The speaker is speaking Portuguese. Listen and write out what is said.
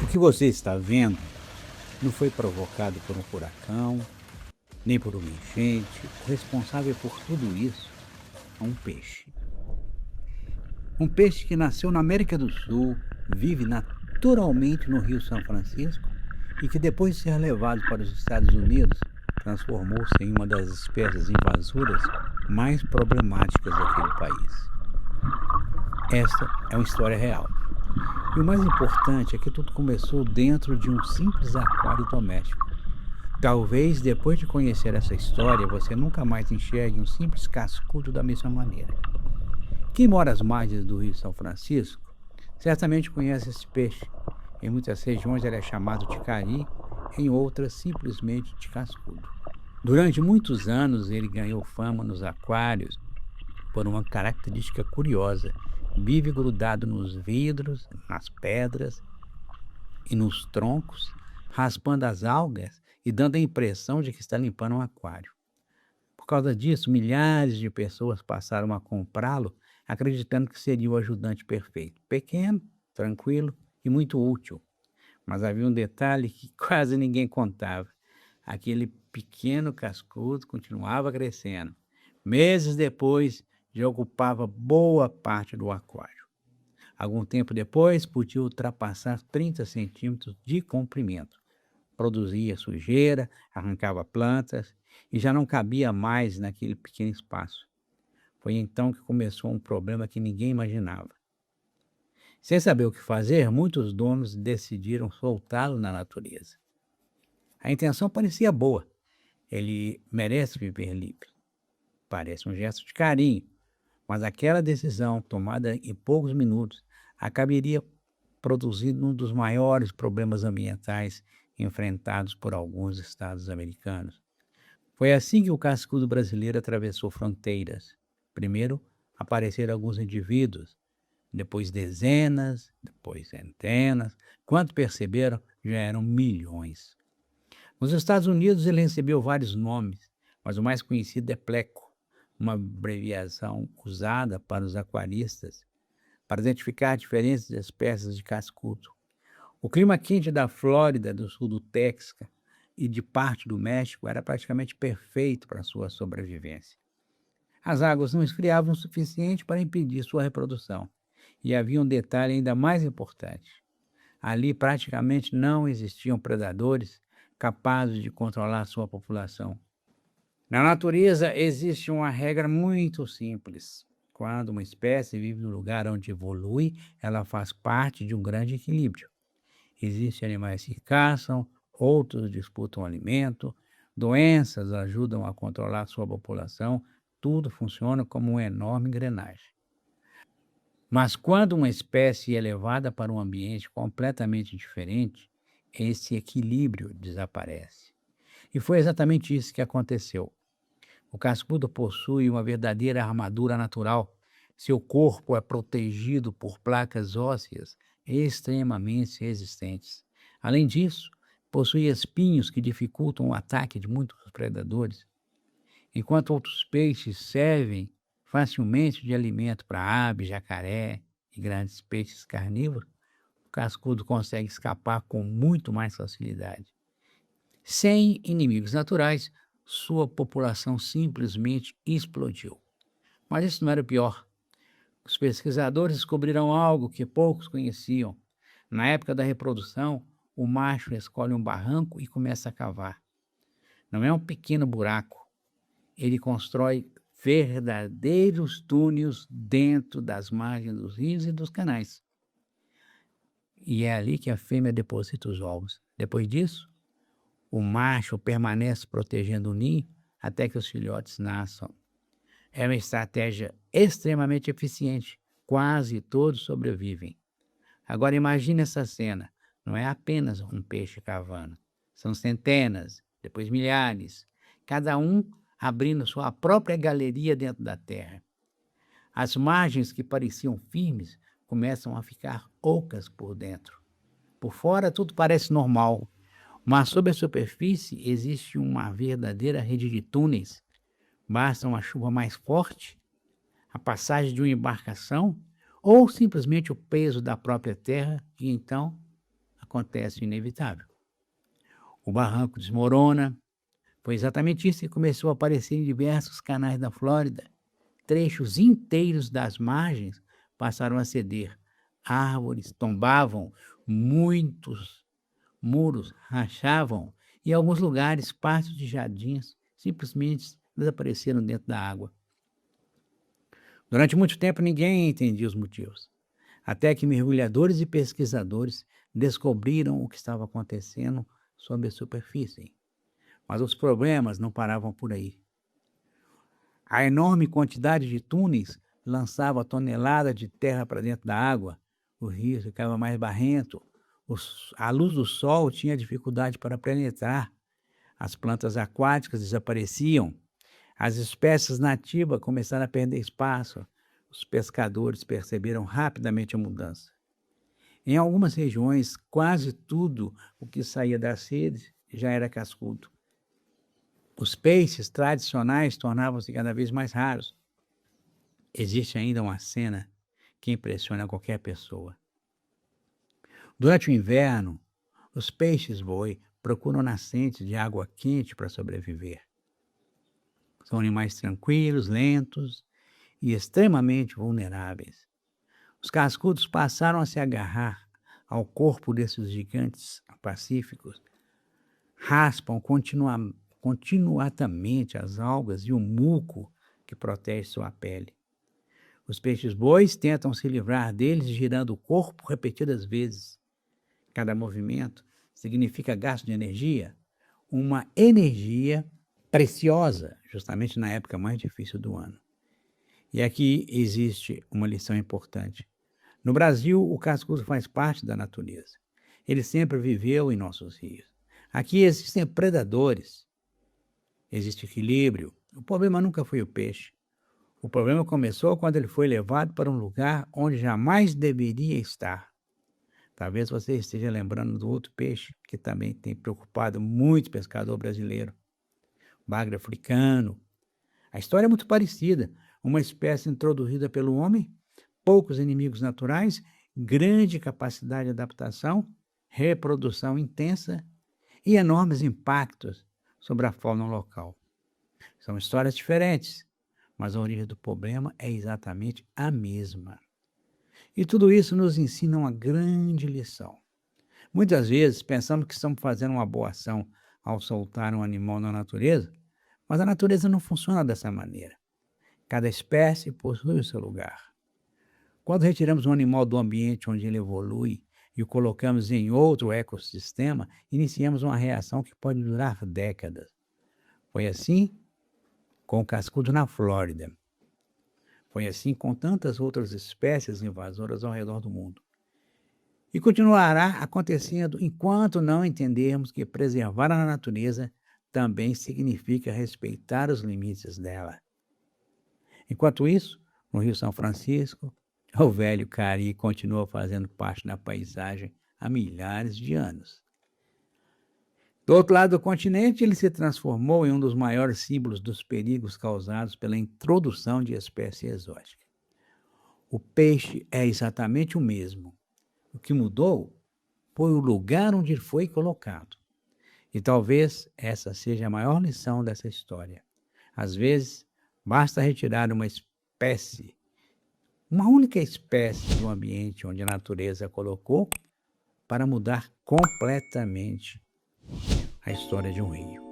O que você está vendo não foi provocado por um furacão, nem por uma enchente. O responsável por tudo isso é um peixe. Um peixe que nasceu na América do Sul, vive naturalmente no Rio São Francisco e que, depois de ser levado para os Estados Unidos, transformou-se em uma das espécies invasoras mais problemáticas daquele país. Esta é uma história real. E o mais importante é que tudo começou dentro de um simples aquário doméstico. Talvez, depois de conhecer essa história, você nunca mais enxergue um simples cascudo da mesma maneira. Quem mora às margens do Rio São Francisco certamente conhece esse peixe. Em muitas regiões ele é chamado de cari, em outras simplesmente de cascudo. Durante muitos anos ele ganhou fama nos aquários por uma característica curiosa. Vive grudado nos vidros, nas pedras e nos troncos, raspando as algas e dando a impressão de que está limpando um aquário. Por causa disso, milhares de pessoas passaram a comprá-lo, acreditando que seria o ajudante perfeito. Pequeno, tranquilo e muito útil. Mas havia um detalhe que quase ninguém contava. Aquele pequeno cascudo continuava crescendo. Meses depois, já ocupava boa parte do aquário. Algum tempo depois, podia ultrapassar 30 centímetros de comprimento. Produzia sujeira, arrancava plantas e já não cabia mais naquele pequeno espaço. Foi então que começou um problema que ninguém imaginava. Sem saber o que fazer, muitos donos decidiram soltá-lo na natureza. A intenção parecia boa. Ele merece viver livre. Parece um gesto de carinho, mas aquela decisão, tomada em poucos minutos, acabaria produzindo um dos maiores problemas ambientais enfrentados por alguns estados americanos. Foi assim que o cascudo brasileiro atravessou fronteiras. Primeiro apareceram alguns indivíduos, depois dezenas, depois centenas. Quando perceberam, já eram milhões. Nos Estados Unidos ele recebeu vários nomes, mas o mais conhecido é pleco, uma abreviação usada para os aquaristas para identificar diferentes espécies de cascudo. O clima quente da Flórida, do sul do Texas e de parte do México era praticamente perfeito para sua sobrevivência. As águas não esfriavam o suficiente para impedir sua reprodução. E havia um detalhe ainda mais importante. Ali praticamente não existiam predadores capazes de controlar sua população. Na natureza existe uma regra muito simples. Quando uma espécie vive no lugar onde evolui, ela faz parte de um grande equilíbrio. Existem animais que caçam, outros disputam alimento, doenças ajudam a controlar sua população, tudo funciona como uma enorme engrenagem. Mas quando uma espécie é levada para um ambiente completamente diferente, esse equilíbrio desaparece. E foi exatamente isso que aconteceu. O cascudo possui uma verdadeira armadura natural. Seu corpo é protegido por placas ósseas extremamente resistentes. Além disso, possui espinhos que dificultam o ataque de muitos predadores. Enquanto outros peixes servem facilmente de alimento para aves, jacaré e grandes peixes carnívoros, o cascudo consegue escapar com muito mais facilidade. Sem inimigos naturais, sua população simplesmente explodiu. Mas isso não era o pior. Os pesquisadores descobriram algo que poucos conheciam. Na época da reprodução, o macho escolhe um barranco e começa a cavar. Não é um pequeno buraco. Ele constrói verdadeiros túneis dentro das margens dos rios e dos canais. E é ali que a fêmea deposita os ovos. Depois disso, o macho permanece protegendo o ninho até que os filhotes nasçam. É uma estratégia extremamente eficiente. Quase todos sobrevivem. Agora imagine essa cena. Não é apenas um peixe cavando. São centenas, depois milhares. Cada um abrindo sua própria galeria dentro da terra. As margens que pareciam firmes começam a ficar ocas por dentro. Por fora tudo parece normal, mas sob a superfície existe uma verdadeira rede de túneis. Basta uma chuva mais forte, a passagem de uma embarcação ou simplesmente o peso da própria terra e então acontece o inevitável. O barranco desmorona. Foi exatamente isso que começou a aparecer em diversos canais da Flórida. Trechos inteiros das margens passaram a ceder. Árvores tombavam, muitos muros rachavam e, em alguns lugares, partes de jardins simplesmente desapareceram dentro da água. Durante muito tempo, ninguém entendia os motivos, até que mergulhadores e pesquisadores descobriram o que estava acontecendo sob a superfície. Mas os problemas não paravam por aí. A enorme quantidade de túneis lançava toneladas de terra para dentro da água, o rio ficava mais barrento, a luz do sol tinha dificuldade para penetrar, as plantas aquáticas desapareciam, as espécies nativas começaram a perder espaço, os pescadores perceberam rapidamente a mudança. Em algumas regiões, quase tudo o que saía das redes já era cascudo. Os peixes tradicionais tornavam-se cada vez mais raros. Existe ainda uma cena que impressiona qualquer pessoa. Durante o inverno, os peixes-boi procuram nascentes de água quente para sobreviver. São animais tranquilos, lentos e extremamente vulneráveis. Os cascudos passaram a se agarrar ao corpo desses gigantes pacíficos, raspam continuamente as algas e o muco que protege sua pele. Os peixes-bois tentam se livrar deles girando o corpo repetidas vezes. Cada movimento significa gasto de energia, uma energia preciosa, justamente na época mais difícil do ano. E aqui existe uma lição importante. No Brasil, o cascudo faz parte da natureza. Ele sempre viveu em nossos rios. Aqui existem predadores, existe equilíbrio. O problema nunca foi o peixe. O problema começou quando ele foi levado para um lugar onde jamais deveria estar. Talvez você esteja lembrando do outro peixe que também tem preocupado muito o pescador brasileiro, o bagre africano. A história é muito parecida. Uma espécie introduzida pelo homem, poucos inimigos naturais, grande capacidade de adaptação, reprodução intensa e enormes impactos sobre a fauna local. São histórias diferentes, mas a origem do problema é exatamente a mesma. E tudo isso nos ensina uma grande lição. Muitas vezes pensamos que estamos fazendo uma boa ação ao soltar um animal na natureza, mas a natureza não funciona dessa maneira. Cada espécie possui o seu lugar. Quando retiramos um animal do ambiente onde ele evolui e o colocamos em outro ecossistema, iniciamos uma reação que pode durar décadas. Foi assim com o cascudo na Flórida. Foi assim com tantas outras espécies invasoras ao redor do mundo. E continuará acontecendo enquanto não entendermos que preservar a natureza também significa respeitar os limites dela. Enquanto isso, no Rio São Francisco, o velho cari continua fazendo parte da paisagem há milhares de anos. Do outro lado do continente, ele se transformou em um dos maiores símbolos dos perigos causados pela introdução de espécies exóticas. O peixe é exatamente o mesmo. O que mudou foi o lugar onde ele foi colocado. E talvez essa seja a maior lição dessa história. Às vezes, basta retirar uma única espécie do ambiente onde a natureza colocou para mudar completamente a história de um rio.